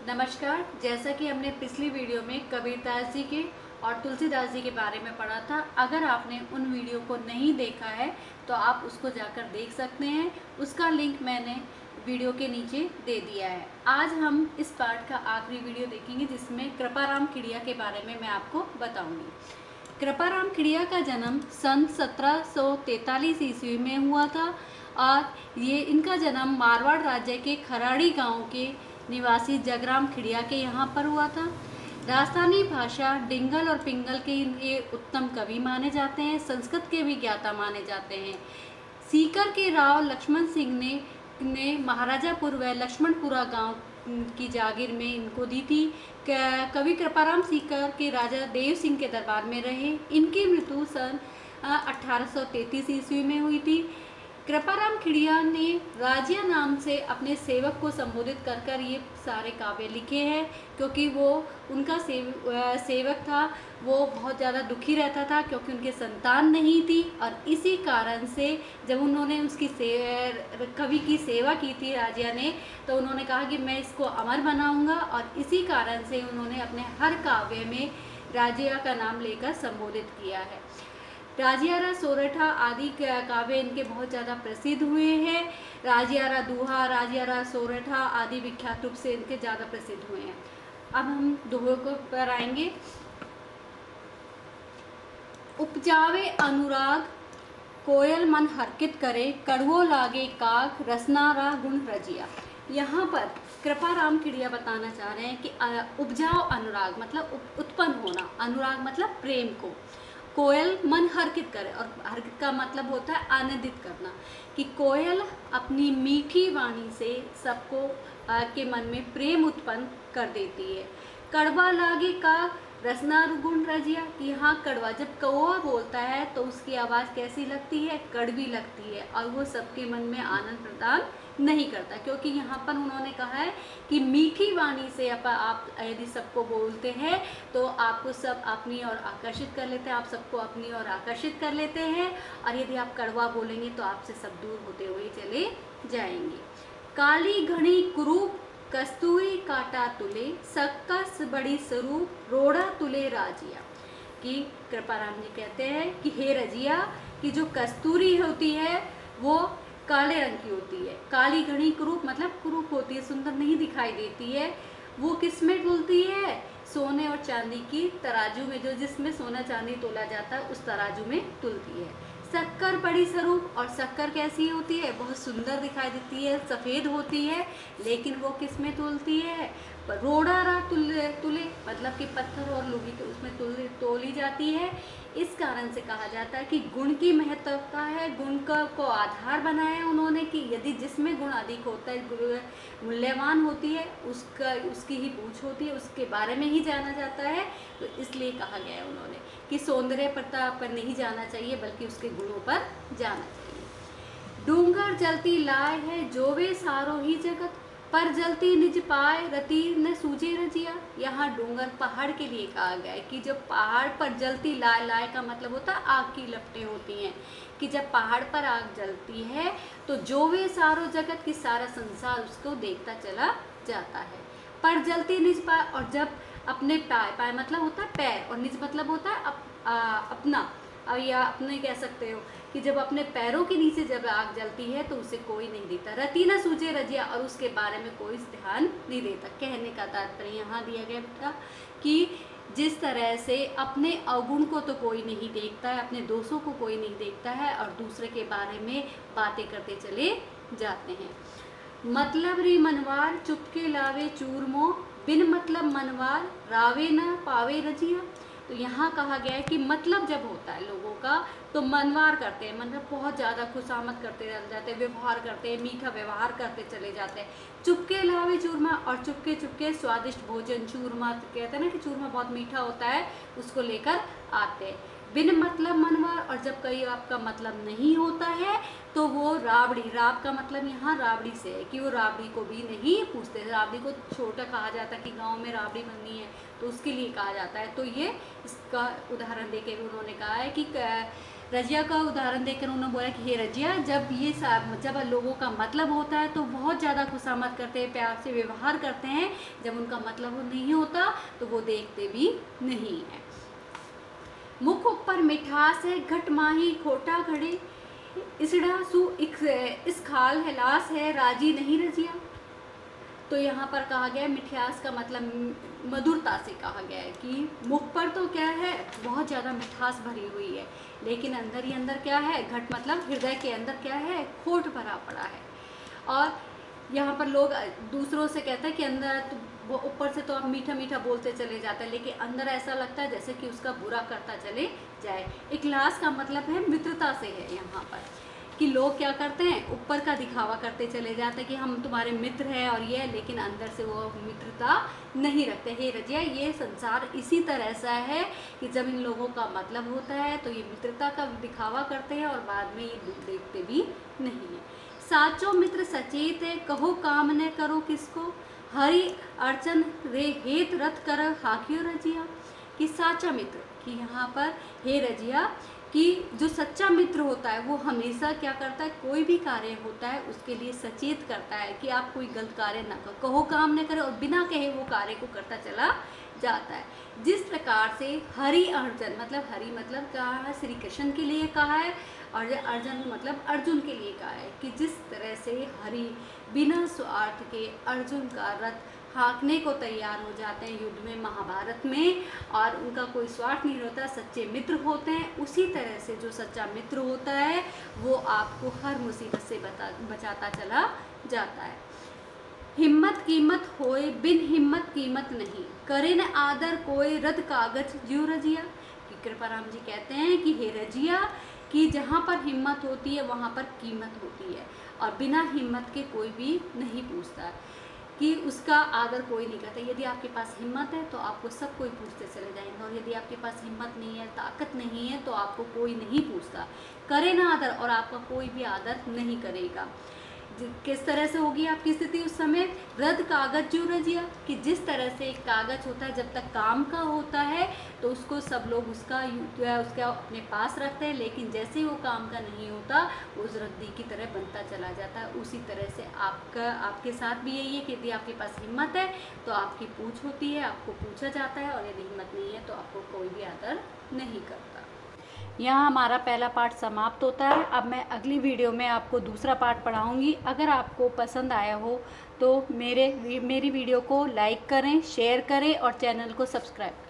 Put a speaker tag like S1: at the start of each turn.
S1: नमस्कार। जैसा कि हमने पिछली वीडियो में कबीरदास जी के और तुलसीदास जी के बारे में पढ़ा था, अगर आपने उन वीडियो को नहीं देखा है तो आप उसको जाकर देख सकते हैं। उसका लिंक मैंने वीडियो के नीचे दे दिया है। आज हम इस पार्ट का आखिरी वीडियो देखेंगे जिसमें कृपाराम खिड़िया के बारे में मैं आपको बताऊंगी। कृपाराम खिड़िया का जन्म सन 1743 ईस्वी में हुआ था और ये इनका जन्म मारवाड़ राज्य के खराड़ी गांव के निवासी जगराम खिड़िया के यहाँ पर हुआ था। राजस्थानी भाषा डिंगल और पिंगल के ये उत्तम कवि माने जाते हैं। संस्कृत के भी ज्ञाता माने जाते हैं। सीकर के राव लक्ष्मण सिंह ने महाराजापुर व लक्ष्मणपुरा गांव की जागीर में इनको दी थी। कवि कृपाराम सीकर के राजा देव सिंह के दरबार में रहे। इनकी मृत्यु सन 1833 ईस्वी में हुई थी। कृपाराम खिड़िया ने राजिया नाम से अपने सेवक को संबोधित कर कर ये सारे काव्य लिखे हैं, क्योंकि वो उनका सेवक था। वो बहुत ज़्यादा दुखी रहता था क्योंकि उनके संतान नहीं थी और इसी कारण से जब उन्होंने उसकी कवि की सेवा की थी राजिया ने, तो उन्होंने कहा कि मैं इसको अमर बनाऊंगा और इसी कारण से उन्होंने अपने हर काव्य में राजिया का नाम लेकर संबोधित किया है। राजियारा सोरठा आदि काव्य इनके बहुत ज़्यादा प्रसिद्ध हुए हैं। राजियारा दूहा, राजियारा सोरठा आदि विख्यात रूप से इनके ज़्यादा प्रसिद्ध हुए हैं। अब हम दोहों को पर आएंगे। उपजावे अनुराग कोयल मन हर्कित करे, कड़वो लागे काग रसनारा गुण रजिया। यहाँ पर कृपाराम खिड़िया बताना चाह रहे हैं कि उपजाओ अनुराग मतलब उत्पन्न होना, अनुराग मतलब प्रेम को। कोयल मन हर्कित करे, और हर्कित का मतलब होता है आनंदित करना, कि कोयल अपनी मीठी वाणी से सबको के मन में प्रेम उत्पन्न कर देती है। कड़वा लागे का रसना गुण रजिया, कि यहाँ कड़वा, जब कौवा बोलता है तो उसकी आवाज़ कैसी लगती है, कड़वी लगती है और वो सबके मन में आनंद प्रदान नहीं करता, क्योंकि यहाँ पर उन्होंने कहा है कि मीठी वाणी से आप यदि सबको बोलते हैं तो आपको सब अपनी ओर आकर्षित कर लेते हैं, आप सबको अपनी ओर आकर्षित कर लेते हैं, और यदि आप कड़वा बोलेंगे तो आपसे सब दूर होते हुए चले जाएंगे। काली घनी कुरूप कस्तूरी काटा तुले, सक्कस बड़ी स्वरूप रोड़ा तुले राजिया, कि कृपाराम जी कहते हैं कि हे रजिया, कि जो कस्तूरी होती है वो काले रंग की होती है। काली घनी कुरूप मतलब कुरूप होती है, सुंदर नहीं दिखाई देती है। वो किस में तुलती है? सोने और चांदी की तराजू में, जो जिसमें सोना चांदी तोला जाता है उस तराजू में तुलती है। शक्कर बड़ी स्वरूप, और शक्कर कैसी होती है? बहुत सुंदर दिखाई देती है, सफ़ेद होती है, लेकिन वो किस में तुलती है? रोड़ा तुले मतलब कि पत्थर और लोहे के उसमें तोली जाती है। इस कारण से कहा जाता है कि गुण की महत्वता है, गुण को आधार बनाया उन्होंने, कि यदि जिसमें गुण अधिक होता है, मूल्यवान होती है, उसकी ही पूछ होती है, उसके बारे में ही जाना जाता है, तो इसलिए कहा गया है उन्होंने कि सौंदर्य पर नहीं जाना चाहिए बल्कि उसके गुणों पर जाना चाहिए। डूंगर जलती लाए है जोवे सारो ही जगत, पर जलती निज पाए रति न सूझे रजिया। यहाँ डूंगर पहाड़ के लिए कहा गया है कि जब पहाड़ पर जलती लाए, लाए का मतलब होता है आग की लपटें होती हैं, कि जब पहाड़ पर आग जलती है तो जो वे सारो जगत की सारा संसार उसको देखता चला जाता है। पर जलती निज पाए, और जब अपने पाए मतलब होता है पैर, और निज मतलब होता है अपना, या अपने कह सकते हो कि जब अपने पैरों के नीचे जब आग जलती है तो उसे कोई नहीं देता। रति न सूझे रजिया, और उसके बारे में कोई ध्यान नहीं देता। कहने का तात्पर्य यहाँ दिया गया था कि जिस तरह से अपने अवगुण को तो कोई नहीं देखता है, अपने दोषों को कोई नहीं देखता है, और दूसरे के बारे में बातें करते चले जाते हैं। मतलब रे मनवार चुपके लावे चूरमो, बिन मतलब मनवार रावे न पावे रजिया। तो यहाँ कहा गया है कि मतलब जब होता है लोगों का तो मनवार करते हैं, मतलब बहुत ज़्यादा खुशामद करते चले जाते हैं, व्यवहार करते हैं, मीठा व्यवहार करते चले जाते हैं। चुपके लावे चूरमा, और चुपके चुपके स्वादिष्ट भोजन, चूरमा कहते हैं ना कि चूरमा बहुत मीठा होता है, उसको लेकर आते हैं। बिन मतलब मनवार, और जब कहीं आपका मतलब नहीं होता है तो वो राबड़ी, राब का मतलब यहाँ राबड़ी से है, कि वो राबड़ी को भी नहीं पूछते। राबड़ी को छोटा कहा जाता है कि गांव में राबड़ी बननी है तो उसके लिए कहा जाता है। तो ये इसका उदाहरण देके उन्होंने कहा है कि रजिया का उदाहरण देकर उन्होंने बोला कि हे रजिया, जब लोगों का मतलब होता है तो बहुत ज़्यादा खुशामद करते हैं, प्यार से व्यवहार करते हैं, जब उनका मतलब नहीं होता तो वो देखते भी नहीं है। मुख ऊपर मिठास है, घट माही खोटा घड़े, इसड़ा सु इस खाल है लास है, राजी नहीं रजिया। तो यहाँ पर कहा गया है, मिठास का मतलब मधुरता से कहा गया है कि मुख पर तो क्या है, बहुत ज़्यादा मिठास भरी हुई है, लेकिन अंदर ही अंदर क्या है, घट मतलब हृदय के अंदर क्या है, खोट भरा पड़ा है। और यहाँ पर लोग दूसरों से कहते हैं कि अंदर तो वो ऊपर से तो आप मीठा मीठा बोलते चले जाते हैं, लेकिन अंदर ऐसा लगता है जैसे कि उसका बुरा करता चले जाए। इखलास का मतलब है मित्रता से है यहाँ पर, कि लोग क्या करते हैं, ऊपर का दिखावा करते चले जाते हैं कि हम तुम्हारे मित्र हैं और ये, लेकिन अंदर से वो मित्रता नहीं रखते। हे रजिया, ये संसार इसी तरह सा है कि जब इन लोगों का मतलब होता है तो ये मित्रता का दिखावा करते हैं और बाद में ये देखते भी नहीं है। साचो मित्र सचेत है, कहो काम न करो किसको, हरि अर्चन रे हेत रथ कर हाकियो रजिया। कि साचा मित्र, कि यहाँ पर हे रजिया, कि जो सच्चा मित्र होता है वो हमेशा क्या करता है, कोई भी कार्य होता है उसके लिए सचेत करता है कि आप कोई गलत कार्य ना करो, कहो काम न करो, और बिना कहे वो कार्य को करता चला जाता है। जिस प्रकार से हरि अर्जन, मतलब हरि मतलब कहा है श्री कृष्ण के लिए कहा है, और अर्जन मतलब अर्जुन के लिए कहा है, कि जिस तरह से हरि बिना स्वार्थ के अर्जुन का रथ हाँकने को तैयार हो जाते हैं युद्ध में, महाभारत में, और उनका कोई स्वार्थ नहीं होता, सच्चे मित्र होते हैं, उसी तरह से जो सच्चा मित्र होता है वो आपको हर मुसीबत से बचाता चला जाता है। हिम्मत कीमत होए, बिन हिम्मत कीमत नहीं, करे न आदर कोई रद कागज ज्यों रजिया। कि कृपाराम जी कहते हैं कि हे रजिया, कि जहाँ पर हिम्मत होती है वहाँ पर कीमत होती है, और बिना हिम्मत के कोई भी नहीं पूछता, कि उसका आदर कोई नहीं करता। यदि आपके पास हिम्मत है तो आपको सब कोई पूछते चले जाएंगे, और यदि आपके पास हिम्मत नहीं है, ताकत नहीं है, तो आपको कोई नहीं पूछता। करे ना आदर, और आपका कोई भी आदर नहीं करेगा। किस तरह से होगी आपकी स्थिति उस समय, रद्द कागज जो रजिया, कि जिस तरह से एक कागज होता है जब तक काम का होता है तो उसको सब लोग उसका अपने पास रखते हैं, लेकिन जैसे ही वो काम का नहीं होता वो उस रद्दी की तरह बनता चला जाता है। उसी तरह से आपके साथ भी यही है कि यदि आपके पास हिम्मत है तो आपकी पूछ होती है, आपको पूछा जाता है, और यदि हिम्मत नहीं है तो आपको कोई भी आदर नहीं करता। यहाँ हमारा पहला पार्ट समाप्त होता है। अब मैं अगली वीडियो में आपको दूसरा पार्ट पढ़ाऊँगी। अगर आपको पसंद आया हो तो मेरी वीडियो को लाइक करें, शेयर करें और चैनल को सब्सक्राइब करें।